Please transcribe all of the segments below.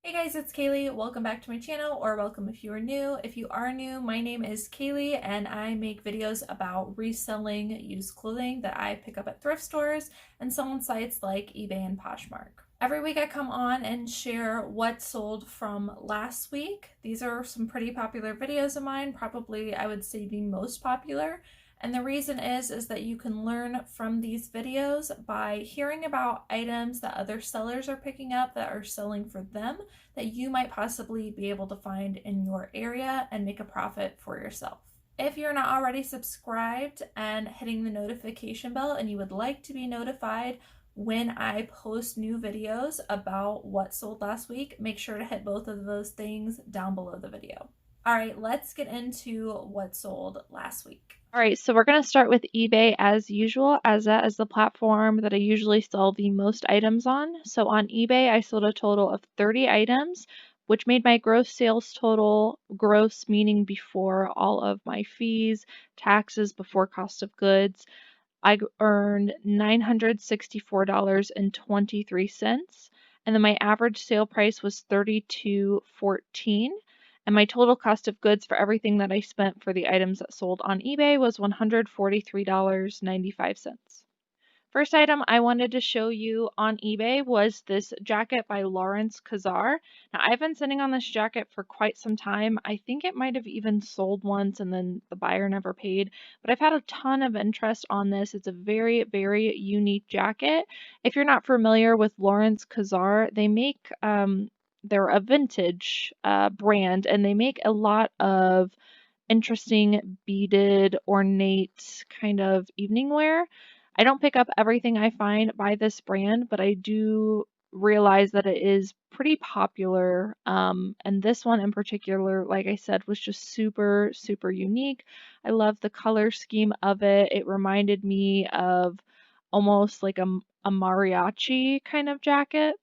Hey guys, it's Kaylee. Welcome back to my channel, or welcome if you are new. If you are new, my name is Kaylee and I make videos about reselling used clothing that I pick up at thrift stores and sell on sites like eBay and Poshmark. Every week I come on and share what sold from last week. These are some pretty popular videos of mine, probably I would say the most popular. And the reason is that you can learn from these videos by hearing about items that other sellers are picking up that are selling for them that you might possibly be able to find in your area and make a profit for yourself. If you're not already subscribed and hitting the notification bell and you would like to be notified when I post new videos about what sold last week, make sure to hit both of those things down below the video. All right, let's get into what sold last week. All right, so we're going to start with eBay as usual, as that is the platform that I usually sell the most items on. So on eBay, I sold a total of 30 items, which made my gross sales total, gross meaning before all of my fees, taxes, before cost of goods. I earned $964.23, and then my average sale price was $32.14. And my total cost of goods for everything that I spent for the items that sold on eBay was $143.95. First item I wanted to show you on eBay was this jacket by Lawrence Kazar. Now, I've been sitting on this jacket for quite some time. I think it might have even sold once and then the buyer never paid, but I've had a ton of interest on this. It's a very, very unique jacket. If you're not familiar with Lawrence Kazar, they're a vintage brand, and they make a lot of interesting beaded, ornate kind of evening wear. I don't pick up everything I find by this brand, but I do realize that it is pretty popular. And this one in particular, like I said, was just super, super unique. I love the color scheme of it. It reminded me of almost like a mariachi kind of jacket.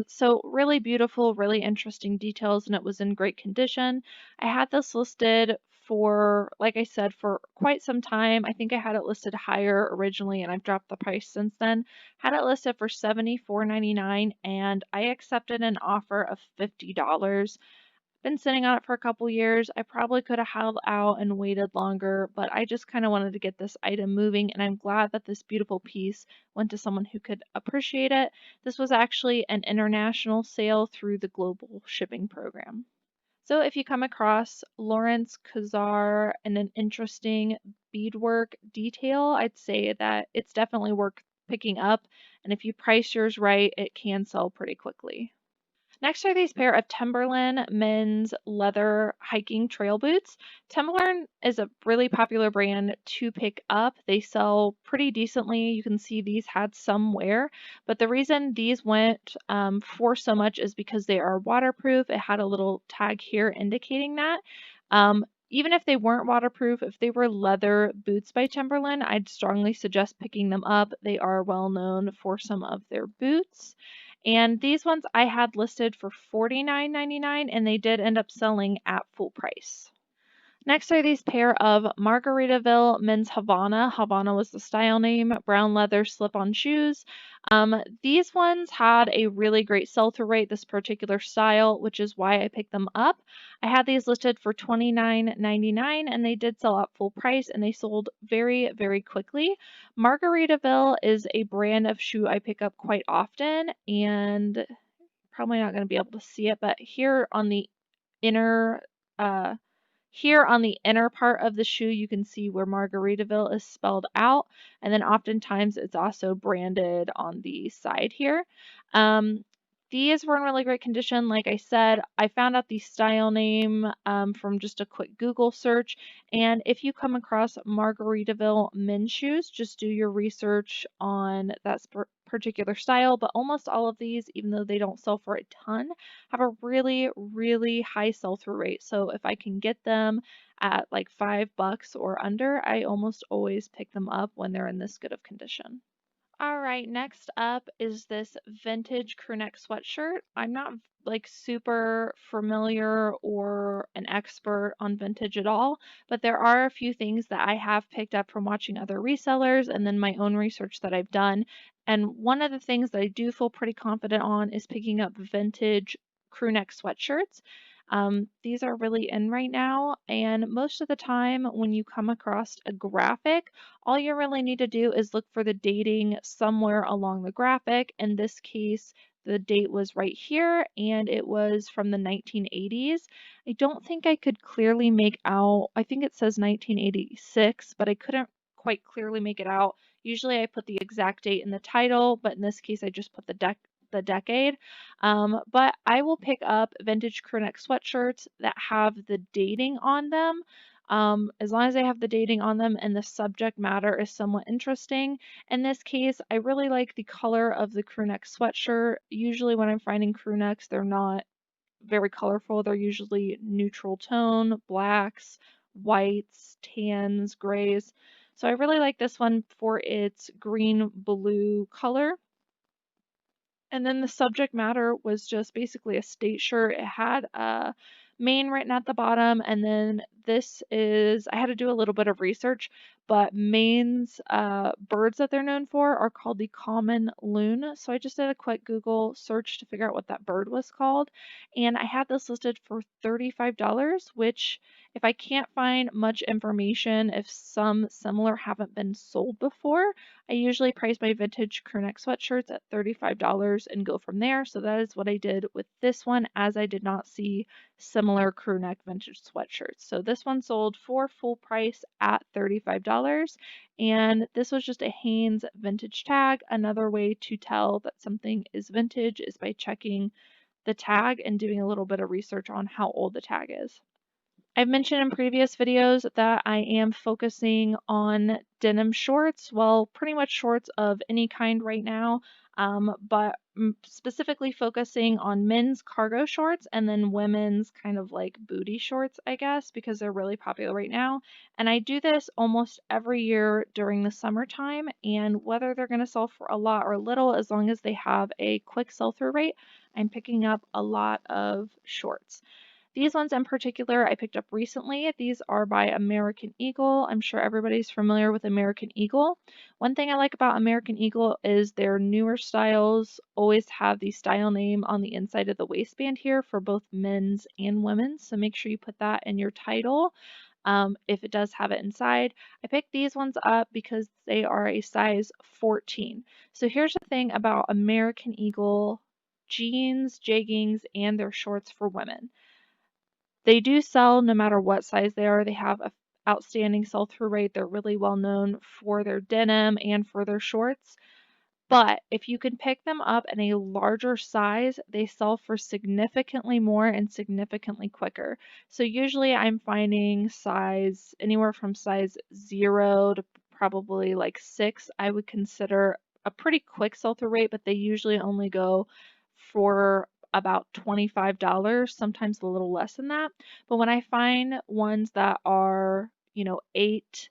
So really beautiful, really interesting details, and it was in great condition. I had this listed for, like I said, for quite some time. I think I had it listed higher originally, and I've dropped the price since then. Had it listed for $74.99, and I accepted an offer of $50. Been sitting on it for a couple years. I probably could have held out and waited longer, but I just kind of wanted to get this item moving, and I'm glad that this beautiful piece went to someone who could appreciate it. This was actually an international sale through the global shipping program. So if you come across Lawrence Kazar and an interesting beadwork detail, I'd say that it's definitely worth picking up, and if you price yours right, it can sell pretty quickly. Next are these pair of Timberland men's leather hiking trail boots. Timberland is a really popular brand to pick up. They sell pretty decently. You can see these had some wear, but the reason these went for so much is because they are waterproof. It had a little tag here indicating that. Even if they weren't waterproof, if they were leather boots by Timberland, I'd strongly suggest picking them up. They are well known for some of their boots. And these ones I had listed for $49.99, and they did end up selling at full price. Next are these pair of Margaritaville men's Havana. Havana was the style name, brown leather slip-on shoes. These ones had a really great sell-through rate, this particular style, which is why I picked them up. I had these listed for $29.99, and they did sell at full price, and they sold very, very quickly. Margaritaville is a brand of shoe I pick up quite often, and probably not going to be able to see it, but inner uh, here on the inner part of the shoe, you can see where Margaritaville is spelled out, and then oftentimes it's also branded on the side here. Um, these were in really great condition. Like I said, I found out the style name from just a quick Google search. And if you come across Margaritaville men's shoes, just do your research on that particular style. But almost all of these, even though they don't sell for a ton, have a really, really high sell-through rate. So if I can get them at like $5 or under, I almost always pick them up when they're in this good of condition. All right, next up is this vintage crew neck sweatshirt. I'm not like super familiar or an expert on vintage at all, but there are a few things that I have picked up from watching other resellers and then my own research that I've done. And one of the things that I do feel pretty confident on is picking up vintage crew neck sweatshirts. These are really in right now, and most of the time when you come across a graphic, all you really need to do is look for the dating somewhere along the graphic. In this case, the date was right here, and it was from the 1980s. I don't think I could clearly make out, I think it says 1986, but I couldn't quite clearly make it out. Usually I put the exact date in the title, but in this case I just put the decade. But I will pick up vintage crew neck sweatshirts that have the dating on them. As long as they have the dating on them and the subject matter is somewhat interesting. In this case, I really like the color of the crew neck sweatshirt. Usually when I'm finding crew necks, they're not very colorful. They're usually neutral tone, blacks, whites, tans, grays. So I really like this one for its green blue color. And then the subject matter was just basically a state shirt. It had Maine written at the bottom, and then this is, I had to do a little bit of research, but Maine's birds that they're known for are called the common loon. So I just did a quick Google search to figure out what that bird was called, and I had this listed for $35, which if I can't find much information, if some similar haven't been sold before, I usually price my vintage crew neck sweatshirts at $35 and go from there. So that is what I did with this one, as I did not see similar crew neck vintage sweatshirts. So this one sold for full price at $35. And this was just a Hanes vintage tag. Another way to tell that something is vintage is by checking the tag and doing a little bit of research on how old the tag is. I've mentioned in previous videos that I am focusing on denim shorts, well, pretty much shorts of any kind right now, but specifically focusing on men's cargo shorts and then women's kind of like booty shorts, I guess, because they're really popular right now. And I do this almost every year during the summertime, and whether they're going to sell for a lot or a little, as long as they have a quick sell-through rate, I'm picking up a lot of shorts. These ones in particular I picked up recently. These are by American Eagle. I'm sure everybody's familiar with American Eagle. One thing I like about American Eagle is their newer styles always have the style name on the inside of the waistband here for both men's and women's. So make sure you put that in your title if it does have it inside. I picked these ones up because they are a size 14. So here's the thing about American Eagle jeans, jeggings, and their shorts for women. They do sell no matter what size they are. They have a outstanding sell-through rate. They're really well known for their denim and for their shorts. But if you can pick them up in a larger size, they sell for significantly more and significantly quicker. So usually I'm finding size anywhere from size 0 to probably like 6, I would consider a pretty quick sell-through rate, but they usually only go for about $25, sometimes a little less than that. But when I find ones that are,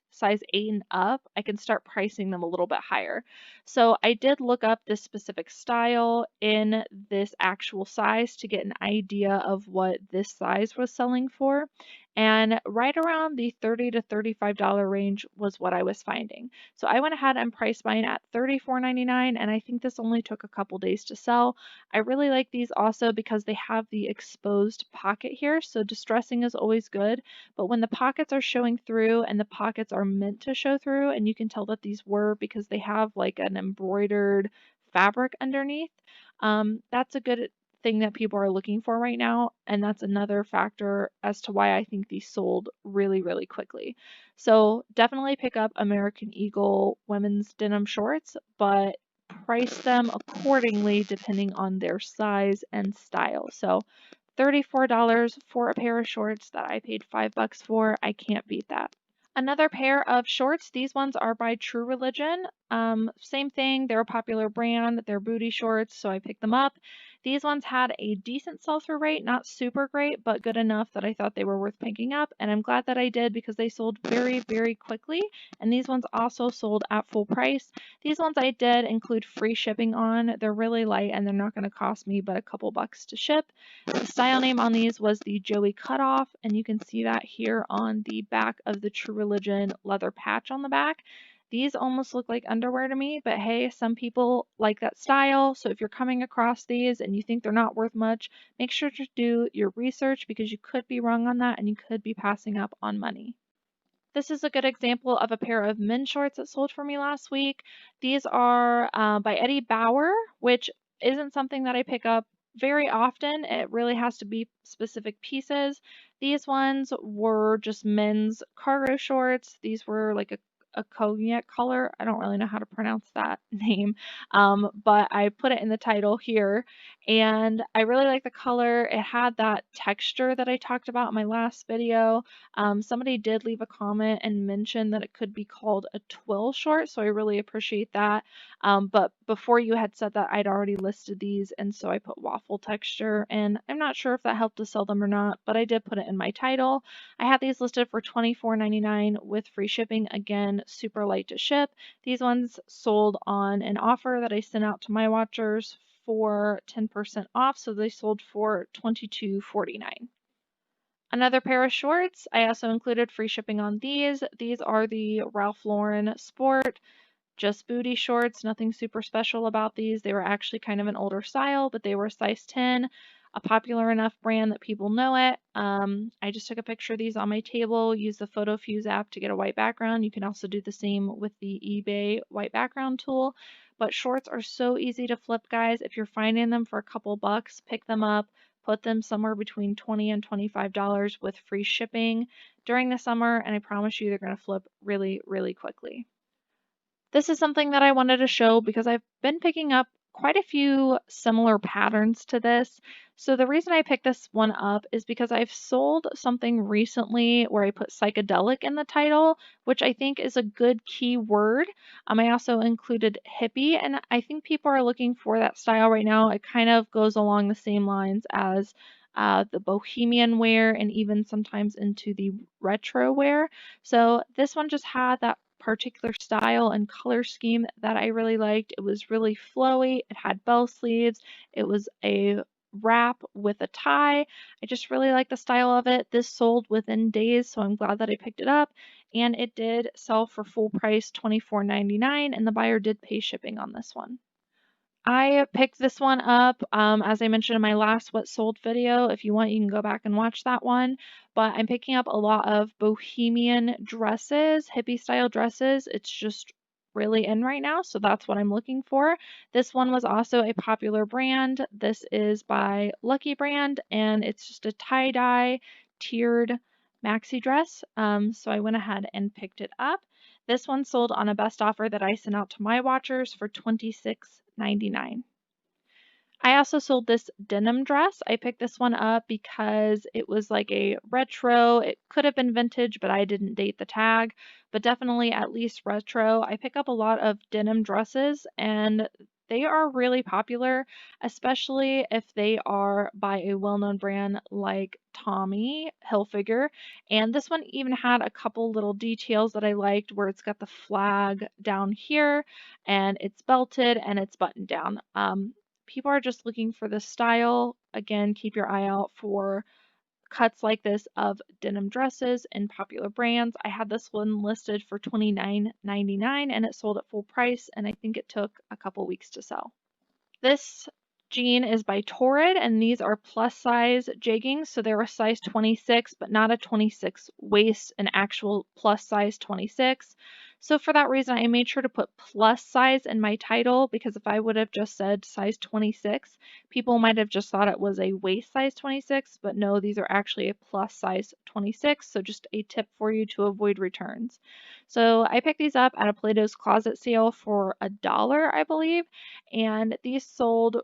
size 8 and up, I can start pricing them a little bit higher. So I did look up this specific style in this actual size to get an idea of what this size was selling for. And right around the $30 to $35 range was what I was finding. So I went ahead and priced mine at $34.99, and I think this only took a couple days to sell. I really like these also because they have the exposed pocket here, so distressing is always good, but when the pockets are showing through and the pockets are meant to show through, and you can tell that these were because they have like an embroidered fabric underneath, that's a good thing that people are looking for right now, and that's another factor as to why I think these sold really, really quickly. So definitely pick up American Eagle women's denim shorts, but price them accordingly depending on their size and style. So $34 for a pair of shorts that I paid $5 for. I can't beat that. Another pair of shorts, these ones are by True Religion. Same thing, they're a popular brand, they're booty shorts, so I picked them up. These ones had a decent sell-through rate, not super great, but good enough that I thought they were worth picking up, and I'm glad that I did because they sold very, very quickly, and these ones also sold at full price. These ones I did include free shipping on. They're really light and they're not going to cost me but a couple bucks to ship. The style name on these was the Joey Cutoff, and you can see that here on the back of the True Religion leather patch on the back. These almost look like underwear to me, but hey, some people like that style. So if you're coming across these and you think they're not worth much, make sure to do your research because you could be wrong on that and you could be passing up on money. This is a good example of a pair of men's shorts that sold for me last week. These are by Eddie Bauer, which isn't something that I pick up very often. It really has to be specific pieces. These ones were just men's cargo shorts. These were like a cognac color. I don't really know how to pronounce that name, but I put it in the title here. And I really like the color. It had that texture that I talked about in my last video. Somebody did leave a comment and mention that it could be called a twill short, so I really appreciate that. But before you had said that, I'd already listed these, and so I put waffle texture, and I'm not sure if that helped to sell them or not, but I did put it in my title. I had these listed for $24.99 with free shipping. Again, super light to ship. These ones sold on an offer that I sent out to my watchers for 10% off, so they sold for $22.49. Another pair of shorts, I also included free shipping on these. These are the Ralph Lauren Sport Just Booty shorts. Nothing super special about these. They were actually kind of an older style, but they were size 10, a popular enough brand that people know it. I just took a picture of these on my table, used the Photo Fuse app to get a white background. You can also do the same with the eBay white background tool. But shorts are so easy to flip, guys. If you're finding them for a couple bucks, pick them up. Put them somewhere between $20 and $25 with free shipping during the summer, and I promise you they're going to flip really, really quickly. This is something that I wanted to show because I've been picking up quite a few similar patterns to this. So the reason I picked this one up is because I've sold something recently where I put psychedelic in the title, which I think is a good key word. I also included hippie, and I think people are looking for that style right now. It kind of goes along the same lines as the bohemian wear and even sometimes into the retro wear. So this one just had that particular style and color scheme that I really liked. It was really flowy. It had bell sleeves. It was a wrap with a tie. I just really like the style of it. This sold within days, so I'm glad that I picked it up. And it did sell for full price $24.99, and the buyer did pay shipping on this one. I picked this one up, as I mentioned in my last What Sold video. If you want, you can go back and watch that one. But I'm picking up a lot of bohemian dresses, hippie style dresses. It's just really in right now, so that's what I'm looking for. This one was also a popular brand. This is by Lucky Brand, and it's just a tie-dye tiered maxi dress. So I went ahead and picked it up. This one sold on a best offer that I sent out to my watchers for $26.99. I also sold this denim dress. I picked this one up because it was like a retro. It could have been vintage, but I didn't date the tag, but definitely at least retro. I pick up a lot of denim dresses and they are really popular, especially if they are by a well-known brand like Tommy Hilfiger. And this one even had a couple little details that I liked where it's got the flag down here and it's belted and it's buttoned down. People are just looking for the style. Again, keep your eye out for cuts like this of denim dresses and popular brands. I had this one listed for $29.99 and it sold at full price, and I think it took a couple weeks to sell. This jean is by Torrid, and these are plus size jeggings. So they're a size 26, but not a 26 waist, an actual plus size 26. So for that reason, I made sure to put plus size in my title because if I would have just said size 26, people might have just thought it was a waist size 26, but no, these are actually a plus size 26. So just a tip for you to avoid returns. So I picked these up at a Plato's Closet sale for $1, I believe, and these sold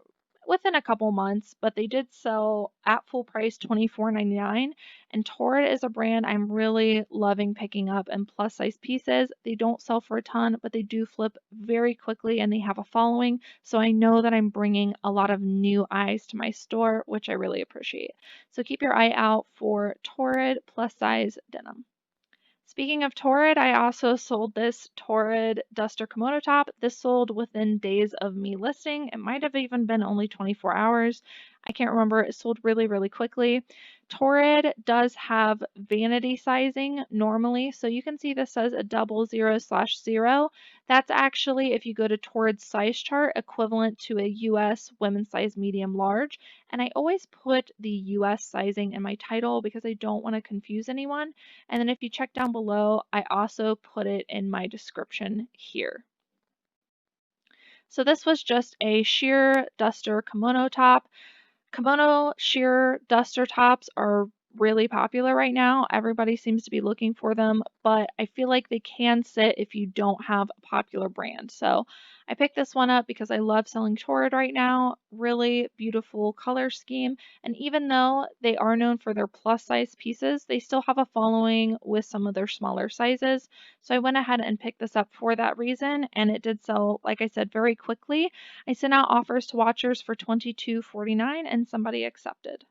within a couple months, but they did sell at full price $24.99. And Torrid is a brand I'm really loving picking up in plus size pieces. They don't sell for a ton, but they do flip very quickly and they have a following. So I know that I'm bringing a lot of new eyes to my store, which I really appreciate. So keep your eye out for Torrid plus size denim. Speaking of Torrid, I also sold this Torrid Duster Kimono top. This sold within days of me listing. It might have even been only 24 hours. I can't remember. It sold really, really quickly. Torrid does have vanity sizing normally. So you can see this says a 00/0. That's actually, if you go to Torrid's size chart, equivalent to a US women's size medium large. And I always put the US sizing in my title because I don't want to confuse anyone. And then if you check down below, I also put it in my description here. So this was just a sheer duster kimono top. Kimono sheer duster tops are really popular right now. Everybody seems to be looking for them, but I feel like they can sit if you don't have a popular brand. So I picked this one up because I love selling Torrid right now. Really beautiful color scheme. And even though they are known for their plus size pieces, they still have a following with some of their smaller sizes. So I went ahead and picked this up for that reason, and it did sell, like I said, very quickly. I sent out offers to watchers for $22.49 and somebody accepted.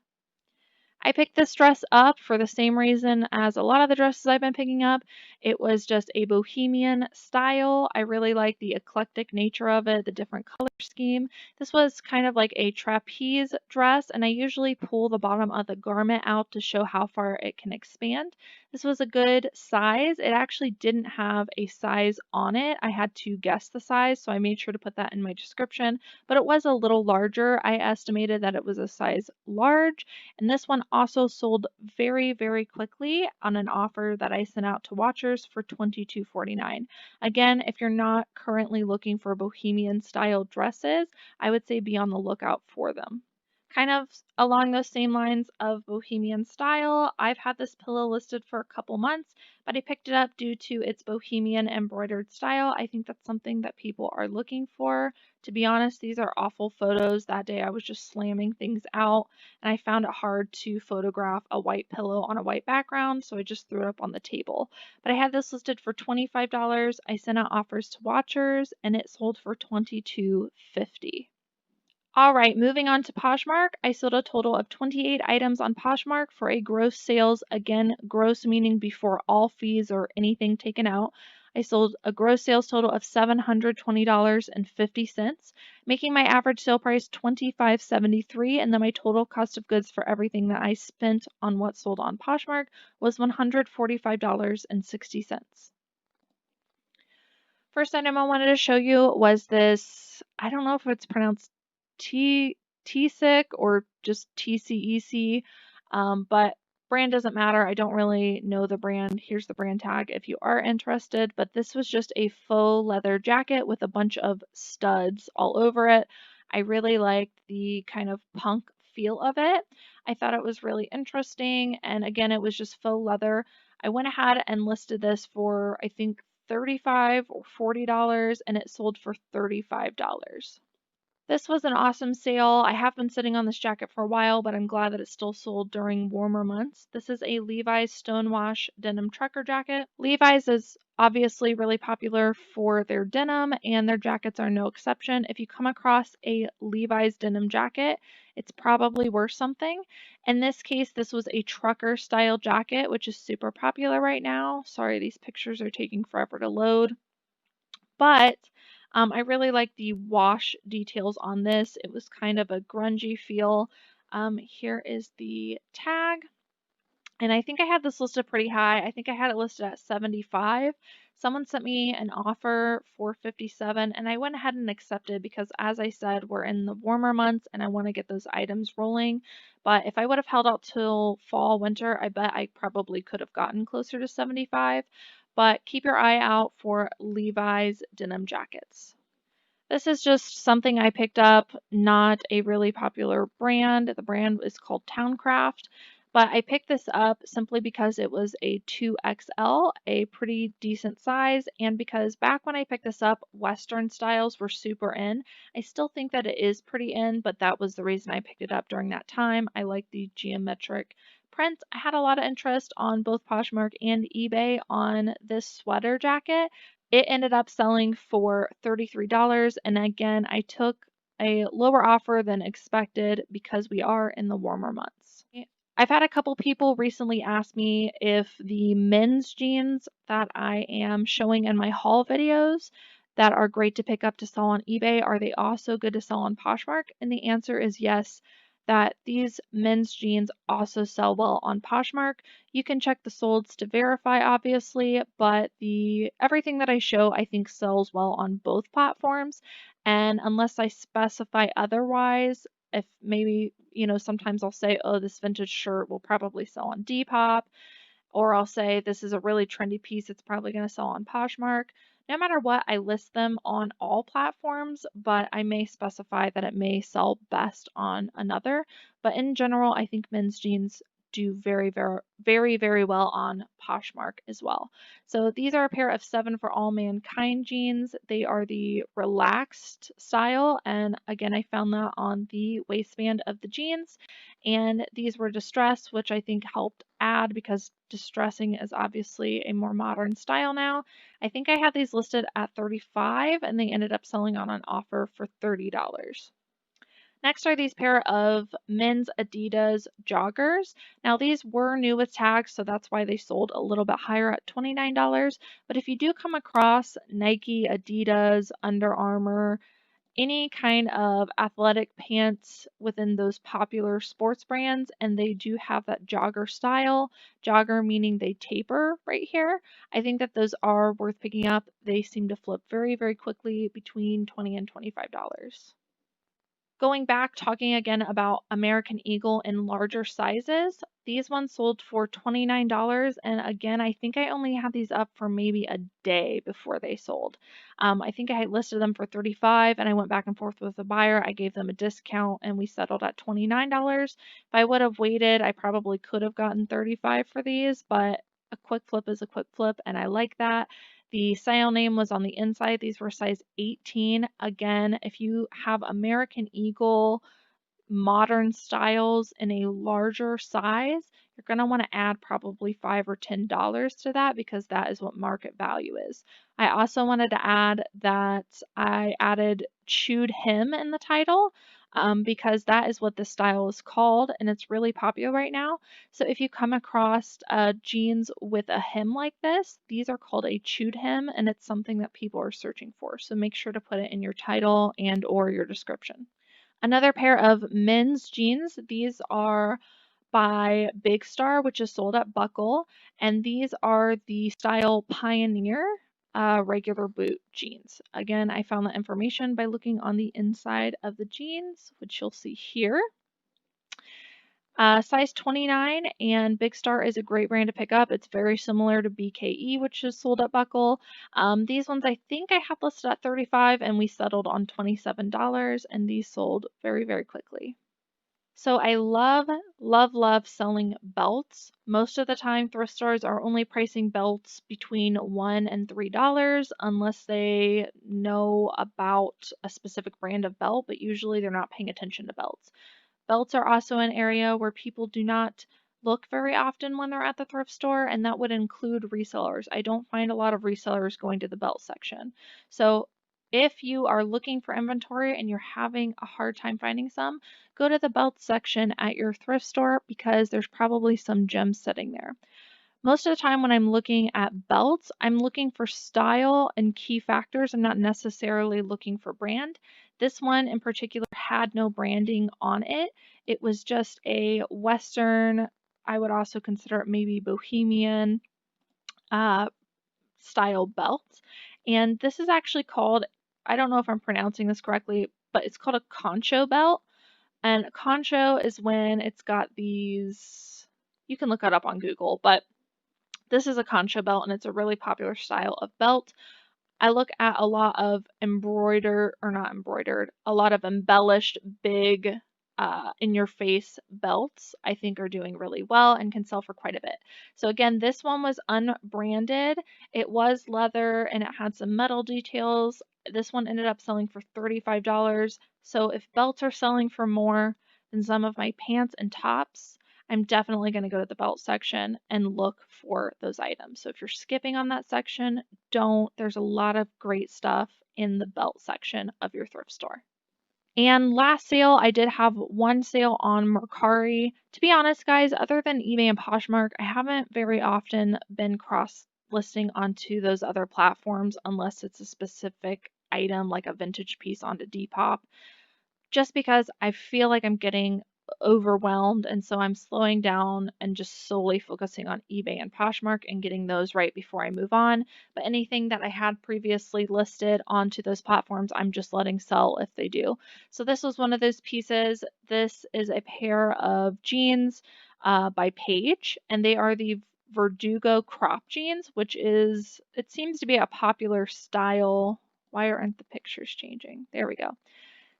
I picked this dress up for the same reason as a lot of the dresses I've been picking up. It was just a bohemian style. I really like the eclectic nature of it, the different color scheme. This was kind of like a trapeze dress, and I usually pull the bottom of the garment out to show how far it can expand. This was a good size. It actually didn't have a size on it. I had to guess the size, so I made sure to put that in my description, but it was a little larger. I estimated that it was a size large. And this one also sold very, very quickly on an offer that I sent out to watchers for $22.49. Again, if you're not currently looking for bohemian style dresses, I would say be on the lookout for them. Kind of along those same lines of bohemian style, I've had this pillow listed for a couple months, but I picked it up due to its bohemian embroidered style. I think that's something that people are looking for. To be honest, these are awful photos. That day I was just slamming things out, and I found it hard to photograph a white pillow on a white background, so I just threw it up on the table. But I had this listed for $25. I sent out offers to watchers, and it sold for $22.50. All right, moving on to Poshmark. I sold a total of 28 items on Poshmark for a gross sales, again, gross meaning before all fees or anything taken out. I sold a gross sales total of $720.50, making my average sale price $25.73, and then my total cost of goods for everything that I spent on what sold on Poshmark was $145.60. First item I wanted to show you was this, I don't know if it's pronounced T-Sick or just TCEC, but brand doesn't matter. I don't really know the brand. Here's the brand tag if you are interested, but this was just a faux leather jacket with a bunch of studs all over it. I really liked the kind of punk feel of it. I thought it was really interesting, and again, it was just faux leather. I went ahead and listed this for, I think, $35 or $40, and it sold for $35. This was an awesome sale. I have been sitting on this jacket for a while, but I'm glad that it still sold during warmer months. This is a Levi's Stonewash denim trucker jacket. Levi's is obviously really popular for their denim, and their jackets are no exception. If you come across a Levi's denim jacket, it's probably worth something. In this case, this was a trucker style jacket, which is super popular right now. Sorry, these pictures are taking forever to load. But I really like the wash details on this. It was kind of a grungy feel. Here is the tag. And I think I had this listed pretty high. I think I had it listed at 75. Someone sent me an offer for 57, and I went ahead and accepted because, as I said, we're in the warmer months and I want to get those items rolling. But if I would have held out till fall, winter, I bet I probably could have gotten closer to 75. But keep your eye out for Levi's denim jackets. This is just something I picked up, not a really popular brand. The brand is called Towncraft, but I picked this up simply because it was a 2XL, a pretty decent size, and because back when I picked this up, Western styles were super in. I still think that it is pretty in, but that was the reason I picked it up during that time. I like the geometric print. I had a lot of interest on both Poshmark and eBay on this sweater jacket. It ended up selling for $33, and again, I took a lower offer than expected because we are in the warmer months. I've had a couple people recently ask me if the men's jeans that I am showing in my haul videos that are great to pick up to sell on eBay, are they also good to sell on Poshmark? And the answer is yes. that these men's jeans also sell well on Poshmark. You can check the solds to verify, obviously, but the everything that I show I think sells well on both platforms. And unless I specify otherwise, if maybe, sometimes I'll say, oh, this vintage shirt will probably sell on Depop, or I'll say this is a really trendy piece, it's probably going to sell on Poshmark. No matter what, I list them on all platforms, but I may specify that it may sell best on another. But in general, I think men's jeans do very, very, very, very well on Poshmark as well. So these are a pair of 7 for All Mankind jeans. They are the relaxed style, and again, I found that on the waistband of the jeans. And these were distressed, which I think helped add because distressing is obviously a more modern style now. I think I had these listed at $35 and they ended up selling on an offer for $30. Next are these pair of men's Adidas joggers. Now these were new with tags, so that's why they sold a little bit higher at $29. But if you do come across Nike, Adidas, Under Armour, any kind of athletic pants within those popular sports brands, and they do have that jogger style, jogger meaning they taper right here. I think that those are worth picking up. They seem to flip very, very quickly between $20 and $25. Going back, talking again about American Eagle in larger sizes, these ones sold for $29. And again, I think I only had these up for maybe a day before they sold. I think I had listed them for $35 and I went back and forth with the buyer. I gave them a discount and we settled at $29. If I would have waited, I probably could have gotten $35 for these, but a quick flip is a quick flip and I like that. The style name was on the inside. These were size 18. Again, if you have American Eagle modern styles in a larger size, you're going to want to add probably $5 or $10 to that because that is what market value is. I also wanted to add that I added chewed hem in the title because that is what this style is called and it's really popular right now. So if you come across jeans with a hem like this, these are called a chewed hem and it's something that people are searching for. So make sure to put it in your title and or your description. Another pair of men's jeans. These are by Big Star, which is sold at Buckle, and these are the style Pioneer regular boot jeans. Again, I found that information by looking on the inside of the jeans, which you'll see here. Size 29, and Big Star is a great brand to pick up. It's very similar to BKE, which is sold at Buckle. These ones I think I had listed at $35 and we settled on $27, and these sold very, very quickly. So I love, love, love selling belts. Most of the time, thrift stores are only pricing belts between $1 and $3 unless they know about a specific brand of belt, but usually they're not paying attention to belts. Belts are also an area where people do not look very often when they're at the thrift store, and that would include resellers. I don't find a lot of resellers going to the belt section. So if you are looking for inventory and you're having a hard time finding some, go to the belt section at your thrift store because there's probably some gems sitting there. Most of the time when I'm looking at belts, I'm looking for style and key factors. I'm not necessarily looking for brand. This one in particular had no branding on it. It was just a Western, I would also consider it maybe bohemian style belt. And this is actually called, I don't know if I'm pronouncing this correctly, but it's called a concho belt. And concho is when it's got these, you can look it up on Google, but this is a concha belt and it's a really popular style of belt. I look at a lot of embroidered, or not embroidered, a lot of embellished big in your face belts I think are doing really well and can sell for quite a bit. So again, this one was unbranded. It was leather and it had some metal details. This one ended up selling for $35. So if belts are selling for more than some of my pants and tops, I'm definitely going to go to the belt section and look for those items. So if you're skipping on that section, don't. There's a lot of great stuff in the belt section of your thrift store. And last sale, I did have one sale on Mercari. To be honest, guys, other than eBay and Poshmark, I haven't very often been cross listing onto those other platforms unless it's a specific item like a vintage piece onto Depop, just because I feel like I'm getting overwhelmed, and so I'm slowing down and just solely focusing on eBay and Poshmark and getting those right before I move on. But anything that I had previously listed onto those platforms, I'm just letting sell if they do. So this was one of those pieces. This is a pair of jeans by Paige, and they are the Verdugo crop jeans, which is, it seems to be a popular style. Why aren't the pictures changing? There we go.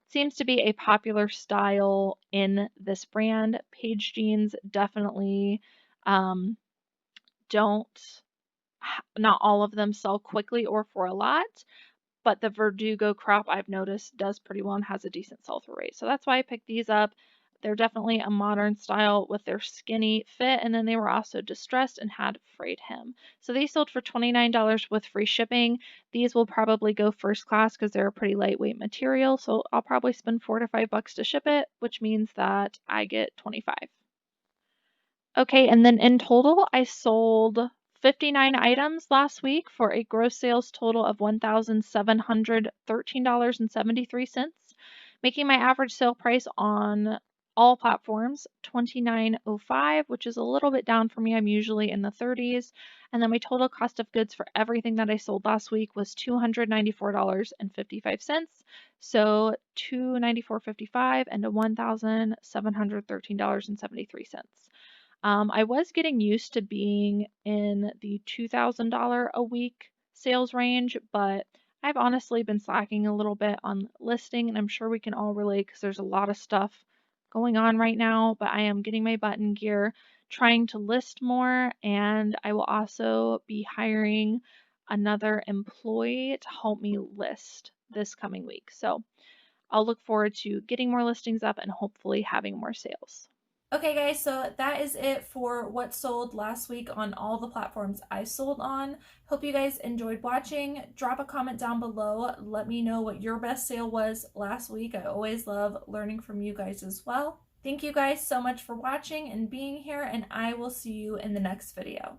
Seems to be a popular style in this brand. Paige jeans definitely don't, not all of them sell quickly or for a lot, but the Verdugo crop I've noticed does pretty well and has a decent sell-through rate. So that's why I picked these up. They're definitely a modern style with their skinny fit, and then they were also distressed and had frayed hem. So these sold for $29 with free shipping. These will probably go first class because they're a pretty lightweight material, so I'll probably spend $4 to $5 to ship it, which means that I get 25. Okay, and then in total, I sold 59 items last week for a gross sales total of $1,713.73, making my average sale price on all platforms $29.05, which is a little bit down for me. I'm usually in the 30s. And then my total cost of goods for everything that I sold last week was $294.55. So $294.55 and $1,713.73. I was getting used to being in the $2,000 a week sales range, but I've honestly been slacking a little bit on listing, and I'm sure we can all relate because there's a lot of stuff going on right now. But I am getting my butt in gear, trying to list more, and I will also be hiring another employee to help me list this coming week. So I'll look forward to getting more listings up and hopefully having more sales. Okay, guys, so that is it for what sold last week on all the platforms I sold on. Hope you guys enjoyed watching. Drop a comment down below. Let me know what your best sale was last week. I always love learning from you guys as well. Thank you guys so much for watching and being here, and I will see you in the next video.